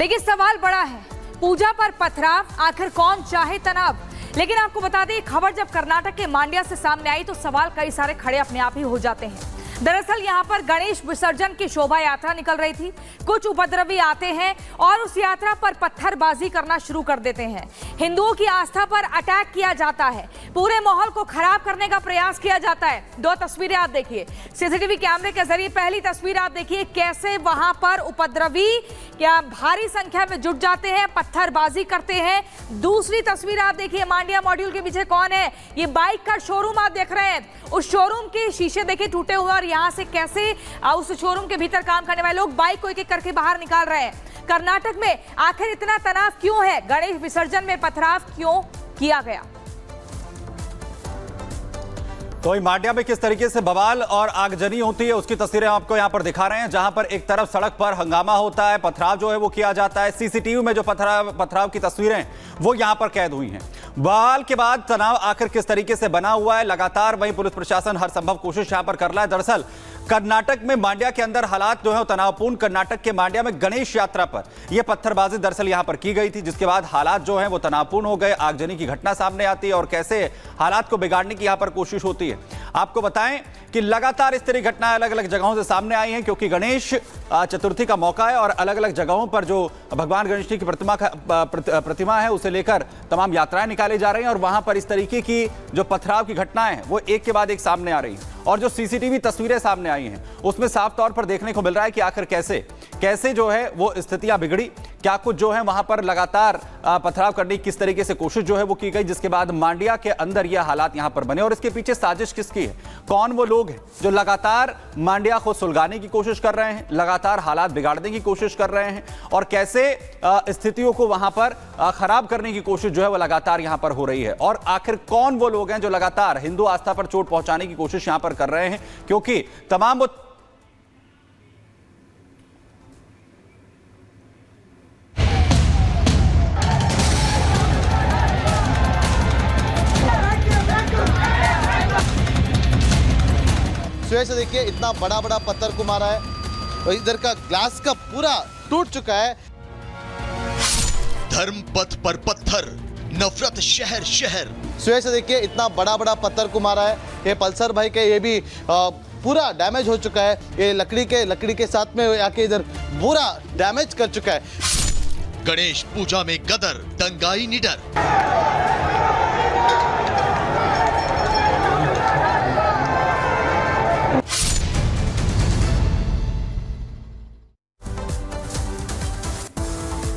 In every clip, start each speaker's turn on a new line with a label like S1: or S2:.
S1: देखिए सवाल बड़ा है, पूजा पर पथराव, आखिर कौन चाहे तनाव। लेकिन आपको बता दें, खबर जब कर्नाटक के मांड्या से सामने आई तो सवाल कई सारे खड़े अपने आप ही हो जाते हैं। दरअसल यहां पर गणेश विसर्जन की शोभा यात्रा निकल रही थी। कुछ उपद्रवी आते हैं और उस यात्रा पर पत्थरबाजी करना शुरू कर देते हैं। हिंदुओं की आस्था पर अटैक किया जाता है, पूरे माहौल को खराब करने का प्रयास किया जाता है। दो तस्वीरें आप देखिए, सीसीटीवी कैमरे के जरिए। पहली तस्वीर आप देखिए कैसे वहां पर उपद्रवी क्या भारी संख्या में जुट जाते हैं, पत्थरबाजी करते हैं। दूसरी तस्वीर आप देखिए, मांड्या मॉड्यूल के पीछे कौन है, ये बाइक का शोरूम आप देख रहे हैं। उस शोरूम के शीशे देखिए टूटे हुए, और यहां से कैसे उस शोरूम के भीतर काम करने वाले लोग बाइक को एक एक करके बाहर निकाल रहे हैं। कर्नाटक में आखिर इतना तनाव क्यों है, गणेश विसर्जन में पथराव क्यों किया गया?
S2: तो मांड्या में किस तरीके से बवाल और आगजनी होती है उसकी तस्वीरें आपको यहां पर दिखा रहे हैं, जहां पर एक तरफ सड़क पर हंगामा होता है, पथराव जो है वो किया जाता है। सीसीटीवी में जो पथराव की तस्वीरें वो यहां पर कैद हुई हैं। बवाल के बाद तनाव आखिर किस तरीके से बना हुआ है, लगातार वहीं पुलिस प्रशासन हर संभव कोशिश यहां पर कर रहा है। दरअसल कर्नाटक में मांड्या के अंदर हालात जो है तनावपूर्ण। कर्नाटक के मांड्या में गणेश यात्रा पर यह पत्थरबाजी दरअसल यहां पर की गई थी, जिसके बाद हालात जो है वो तनावपूर्ण हो गए। आगजनी की घटना सामने आती है और कैसे हालात को बिगाड़ने की यहां पर कोशिश होती है। आपको बताएं कि लगातार इस तरह की घटनाएं अलग अलग जगहों से सामने आई हैं, क्योंकि गणेश चतुर्थी का मौका है और अलग अलग जगहों पर जो भगवान गणेश जी की प्रतिमा है उसे लेकर तमाम यात्राएं निकाली जा रही हैं, और वहां पर इस तरीके की जो पथराव की घटनाएं हैं वो एक के बाद एक सामने आ रही हैं। और जो सीसीटीवी तस्वीरें सामने आई हैं उसमें साफ तौर पर देखने को मिल रहा है कि आखिर कैसे जो है वो स्थितियां बिगड़ी, क्या कुछ जो है वहां पर लगातार पथराव करने की किस तरीके से कोशिश जो है वो की गई, जिसके बाद मांड्या के अंदर यह हालात यहां पर बने। और इसके पीछे साजिश किसकी है, कौन वो लोग हैं जो लगातार मांड्या को सुलगाने की कोशिश कर रहे हैं, लगातार हालात बिगाड़ने की कोशिश कर रहे हैं, और कैसे स्थितियों को वहां पर खराब करने की कोशिश जो है वो लगातार यहां पर हो रही है। और आखिर कौन वो लोग हैं जो लगातार हिंदू आस्था पर चोट पहुंचाने की कोशिश यहां पर कर रहे हैं, क्योंकि तमाम वो
S3: से देखिए इतना बड़ा बड़ा पत्थर को मारा है और इधर का ग्लास का पूरा टूट चुका है।
S4: धर्म पथ पर पत्थर, नफरत शहर शहर।
S3: सुबह से देखिए इतना बड़ा बड़ा पत्थर को मारा है। ये पल्सर भाई के ये भी पूरा डैमेज हो चुका है। ये लकड़ी के साथ में आके इधर पूरा डैमेज कर चुका है।
S4: गणेश पूजा में गदर, दंगाई निडर।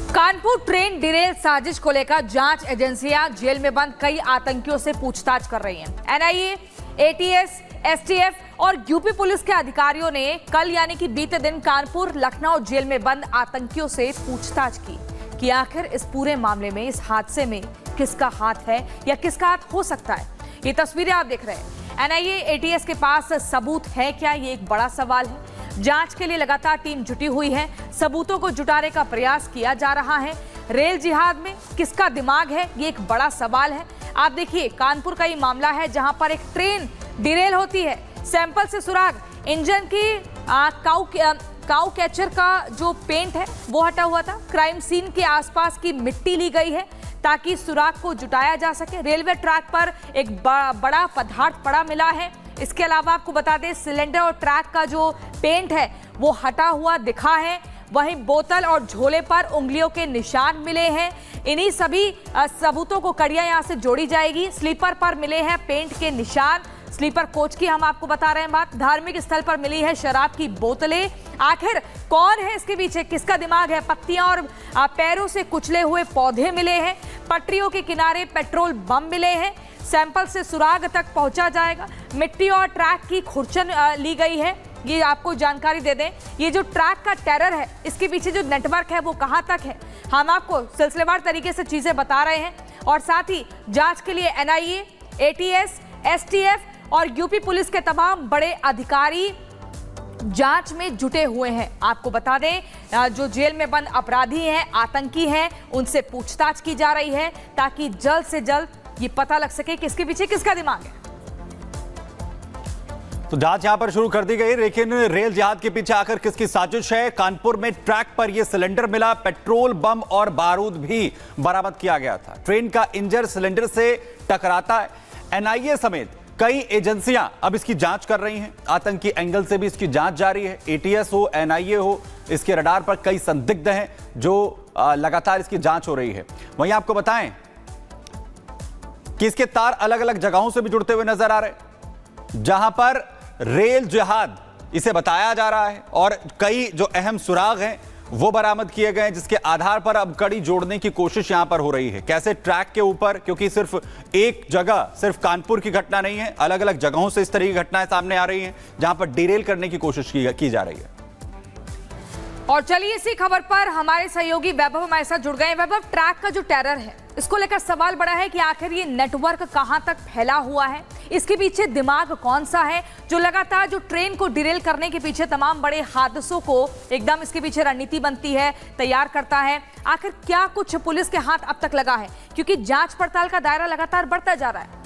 S1: कानपुर ट्रेन डिरेल साजिश को लेकर जांच एजेंसियां जेल में बंद कई आतंकियों से पूछताछ कर रही हैं। एनआईए, एटीएस, एसटीएफ और यूपी पुलिस के अधिकारियों ने कल यानी कि बीते दिन कानपुर लखनऊ जेल में बंद आतंकियों से पूछताछ की कि आखिर इस पूरे मामले में, इस हादसे में किसका हाथ है या किसका हाथ हो सकता है। ये तस्वीरें आप देख रहे हैं। एनआईए, एटीएस के पास सबूत है क्या, ये एक बड़ा सवाल है। जांच के लिए लगातार टीम जुटी हुई है, सबूतों को जुटाने का प्रयास किया जा रहा है। रेल जिहाद में किसका दिमाग है, ये एक बड़ा सवाल है। आप देखिए कानपुर का ये मामला है जहां पर एक ट्रेन डिरेल होती है, सैंपल से सुराग, इंजन की काऊ कैचर का जो पेंट है वो हटा हुआ था। क्राइम सीन के आसपास की मिट्टी ली गई है ताकि सुराग को जुटाया जा सके। रेलवे ट्रैक पर एक बड़ा पदार्थ पड़ा मिला है। इसके अलावा आपको बता दें सिलेंडर और ट्रैक का जो पेंट है वो हटा हुआ दिखा है। वहीं बोतल और झोले पर उंगलियों के निशान मिले हैं। इन्हीं सभी सबूतों को कड़ियां यहां से जोड़ी जाएगी। स्लीपर पर मिले हैं पेंट के निशान। स्लीपर कोच की हम आपको बता रहे हैं बात। धार्मिक स्थल पर मिली है शराब की बोतलें। आखिर कौन है इसके पीछे, किसका दिमाग है? पत्तियां और पैरों से कुचले हुए पौधे मिले हैं। पटरियों के किनारे पेट्रोल बम मिले हैं। सैंपल से सुराग तक पहुंचा जाएगा। मिट्टी और ट्रैक की खुरचन ली गई है। ये आपको जानकारी दे दें, ये जो ट्रैक का टेरर है इसके पीछे जो नेटवर्क है वो कहां तक है, हम आपको सिलसिलेवार तरीके से चीजें बता रहे हैं। और साथ ही जांच के लिए एनआईए, एटीएस, एसटीएफ और यूपी पुलिस के तमाम बड़े अधिकारी जांच में जुटे हुए हैं। आपको बता दें जो जेल में बंद अपराधी हैं, आतंकी हैं, उनसे पूछताछ की जा रही है ताकि जल्द से जल्द ये पता लग सके कि इसके पीछे किसका दिमाग है।
S2: तो जांच यहां पर शुरू कर दी गई, लेकिन रेल जिहाद के पीछे आकर किसकी साजिश है? कानपुर में ट्रैक पर यह सिलेंडर मिला, पेट्रोल, बम और बारूद भी बरामद किया गया था। ट्रेन का इंजन सिलेंडर से टकराता है। एनआईए समेत कई एजेंसियां अब इसकी जांच कर रही हैं। आतंकी एंगल से भी इसकी जांच जारी है। एटीएस हो, एनआईए हो, इसके रडार पर कई संदिग्ध हैं जो लगातार इसकी जांच हो रही है। वहीं आपको बताएं कि इसके तार अलग अलग जगहों से भी जुड़ते हुए नजर आ रहे हैं, जहां पर रेल जिहाद इसे बताया जा रहा है और कई जो अहम सुराग हैं वो बरामद किए गए हैं, जिसके आधार पर अब कड़ी जोड़ने की कोशिश यहां पर हो रही है। कैसे ट्रैक के ऊपर, क्योंकि सिर्फ एक जगह, सिर्फ कानपुर की घटना नहीं है, अलग अलग जगहों से इस तरह की घटनाएं सामने आ रही हैं जहां पर डिरेल करने की कोशिश की जा रही है।
S1: और चलिए इसी खबर पर हमारे सहयोगी वैभव हमारे साथ जुड़ गए। वैभव, ट्रैक का जो टेरर है, इसको लेकर सवाल बड़ा है कि आखिर ये नेटवर्क कहां तक फैला हुआ है, इसके पीछे दिमाग कौन सा है जो लगातार जो ट्रेन को डिरेल करने के पीछे तमाम बड़े हादसों को एकदम इसके पीछे रणनीति बनती है, तैयार करता है। आखिर क्या कुछ पुलिस के हाथ अब तक लगा है, क्योंकि जांच पड़ताल का दायरा लगातार बढ़ता जा रहा है।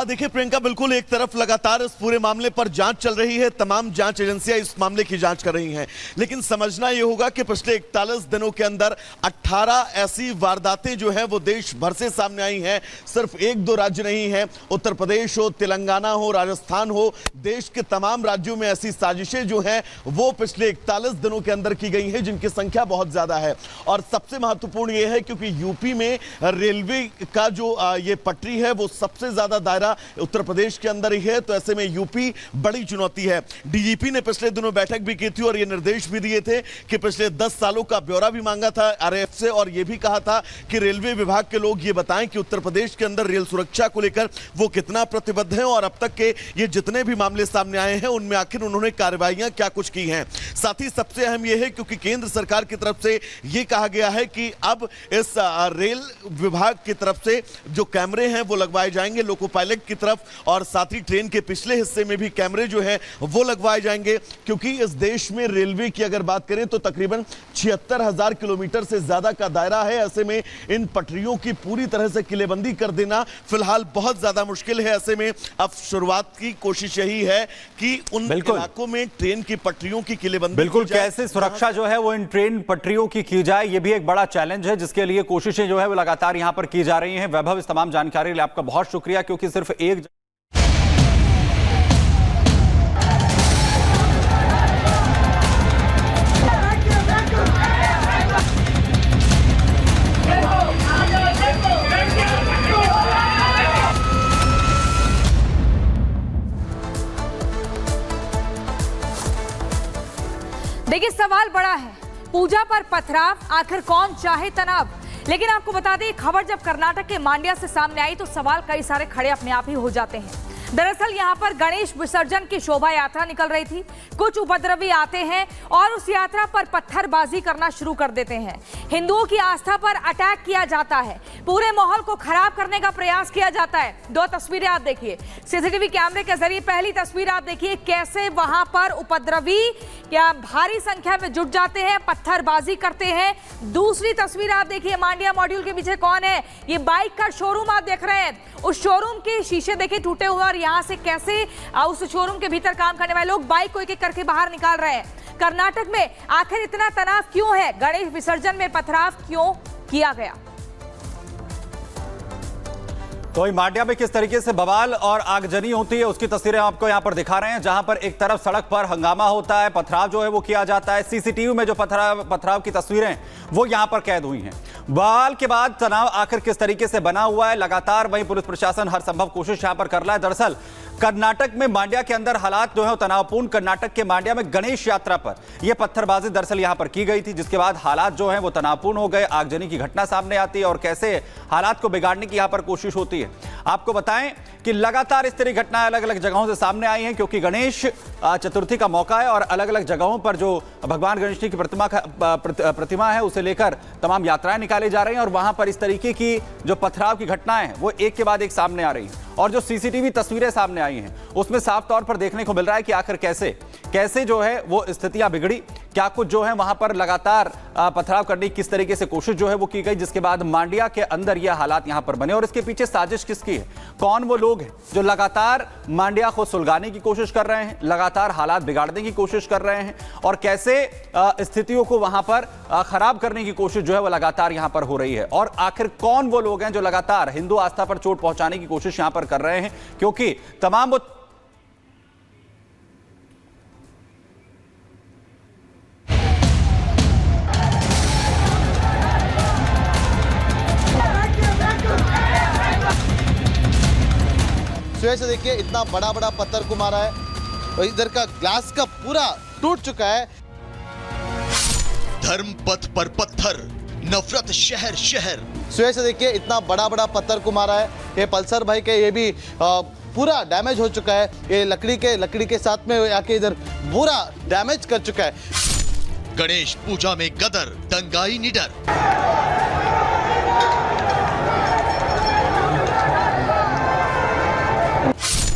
S3: देखिए प्रियंका, बिल्कुल एक तरफ लगातार इस पूरे मामले पर जांच चल रही है, तमाम जांच एजेंसियां इस मामले की जांच कर रही हैं, लेकिन समझना यह होगा कि पिछले 41 दिनों के अंदर 18 ऐसी वारदातें जो हैं वो देश भर से सामने आई हैं। सिर्फ एक दो राज्य नहीं है, उत्तर प्रदेश हो, तेलंगाना हो, राजस्थान हो, देश के तमाम राज्यों में ऐसी साजिशें जो हैं वो पिछले 41 दिनों के अंदर की गई हैं, जिनकी संख्या बहुत ज्यादा है। और सबसे महत्वपूर्ण यह है क्योंकि यूपी में रेलवे का जो ये पटरी है वो सबसे ज्यादा उत्तर प्रदेश के अंदर ही है, तो ऐसे में यूपी बड़ी चुनौती है। डीजीपी ने पिछले दिनों बैठक भी की थी और ये निर्देश भी दिए थे कि पिछले 10 सालों का ब्यौरा भी मांगा था आरएएफ से, और ये भी कहा था कि रेलवे विभाग के लोग ये बताएं कि उत्तर प्रदेश के अंदर रेल सुरक्षा को लेकर वो कितना प्रतिबद्ध है और अब तक के ये जितने भी मामले सामने आए हैं उनमें आखिर उन्होंने कार्रवाइयां क्या कुछ की हैं। साथ ही सबसे अहम यह है क्योंकि केंद्र सरकार की तरफ से यह कहा गया है कि अब इस रेल विभाग की तरफ से जो कैमरे हैं वो लगवाए जाएंगे लोको पायलट की तरफ, और साथ ही ट्रेन के पिछले हिस्से में भी कैमरे जो है वो लगवाए जाएंगे, क्योंकि इस देश में रेलवे की अगर बात करें तो तकरीबन 76,000 किलोमीटर से ज्यादा का दायरा है। ऐसे में इन पटरियों की पूरी तरह से किलेबंदी कर देना फिलहाल बहुत ज्यादा मुश्किल है। ऐसे में अब शुरुआत की कोशिश यही है कि उन इलाकों में ट्रेन की पटरियों की किलेबंदी
S2: बिल्कुल कैसे सुरक्षा जो है वो इन ट्रेन पटरियों की जाए, ये भी एक बड़ा चैलेंज है, जिसके लिए कोशिशें जो है वो लगातार यहां पर की जा रही हैं। वैभव, इस तमाम जानकारी के लिए आपका बहुत शुक्रिया, क्योंकि सिर्फ एक
S1: देखिए सवाल बड़ा है, पूजा पर पथराव, आखिर कौन चाहे तनाव। लेकिन आपको बता दें, खबर जब कर्नाटक के मांड्या से सामने आई तो सवाल कई सारे खड़े अपने आप ही हो जाते हैं। दरअसल यहां पर गणेश विसर्जन की शोभा यात्रा निकल रही थी। कुछ उपद्रवी आते हैं और उस यात्रा पर पत्थरबाजी करना शुरू कर देते हैं। हिंदुओं की आस्था पर अटैक किया जाता है, पूरे माहौल को खराब करने का प्रयास किया जाता है। दो तस्वीरें आप देखिए, सीसीटीवी कैमरे के जरिए पहली तस्वीर आप देखिए कैसे वहां पर उपद्रवी क्या भारी संख्या में जुट जाते हैं, पत्थरबाजी करते हैं। दूसरी तस्वीर आप देखिए, मांड्या मॉड्यूल के पीछे कौन है, ये बाइक का शोरूम आप देख रहे हैं। उस शोरूम के शीशे देखिए टूटे हुए, और यहां से कैसे उस शोरूम के भीतर काम करने वाले लोग बाइक को एक एक करके बाहर निकाल रहे हैं। कर्नाटक में आखिर इतना तनाव क्यों है, गणेश विसर्जन में पथराव क्यों किया गया?
S2: तो मांड्या में किस तरीके से बवाल और आगजनी होती है उसकी तस्वीरें आपको यहां पर दिखा रहे हैं, जहां पर एक तरफ सड़क पर हंगामा होता है, पथराव जो है वो किया जाता है। सीसीटीवी में जो पथराव की तस्वीरें वो यहां पर कैद हुई हैं। बवाल के बाद तनाव आखिर किस तरीके से बना हुआ है, लगातार वहीं पुलिस प्रशासन हर संभव कोशिश यहां पर कर रहा है। दरअसल कर्नाटक में मांड्या के अंदर हालात जो है तनावपूर्ण। कर्नाटक के मांड्या में गणेश यात्रा पर यह पत्थरबाजी दरअसल यहां पर की गई थी, जिसके बाद हालात जो है वो तनावपूर्ण हो गए। आगजनी की घटना सामने आती है और कैसे हालात को बिगाड़ने की यहां पर कोशिश होती है। आपको बताएं कि लगातार इस तरह की घटनाएं अलग अलग जगहों से सामने आई हैं, क्योंकि गणेश चतुर्थी का मौका है और अलग अलग जगहों पर जो भगवान गणेश जी की प्रतिमा है उसे लेकर तमाम यात्राएं निकाली जा रही हैं, और वहां पर इस तरीके की जो पथराव की घटनाएं हैं वो एक के बाद एक सामने आ रही हैं। और जो सीसीटीवी तस्वीरें सामने आई हैं उसमें साफ तौर पर देखने को मिल रहा है कि आखिर कैसे जो है वो स्थितियां बिगड़ी, क्या कुछ जो है वहां पर लगातार पथराव करने की किस तरीके से कोशिश जो है वो की गई, जिसके बाद मांड्या के अंदर यह हालात यहां पर बने। और इसके पीछे साजिश किसकी है कौन वो लोग हैं जो लगातार मांड्या को सुलगाने की कोशिश कर रहे हैं, लगातार हालात बिगाड़ने की कोशिश कर रहे हैं, और कैसे स्थितियों को वहां पर खराब करने की कोशिश जो है वो लगातार यहां पर हो रही है। और आखिर कौन वो लोग हैं जो लगातार हिंदू आस्था पर चोट पहुंचाने की कोशिश यहां पर कर रहे हैं, क्योंकि तमाम वो
S3: सुबह से देखिए इतना बड़ा बड़ा पत्थर को मारा है और इधर का ग्लास का पूरा टूट चुका है।
S4: धर्म पथ पर पत्थर, नफरत शहर शहर।
S3: सुबह से देखिए इतना बड़ा बड़ा पत्थर को मारा है। ये पल्सर भाई के ये भी पूरा डैमेज हो चुका है। ये लकड़ी के साथ में आके इधर पूरा डैमेज कर चुका है।
S4: गणेश पूजा में गदर, दंगाई निडर।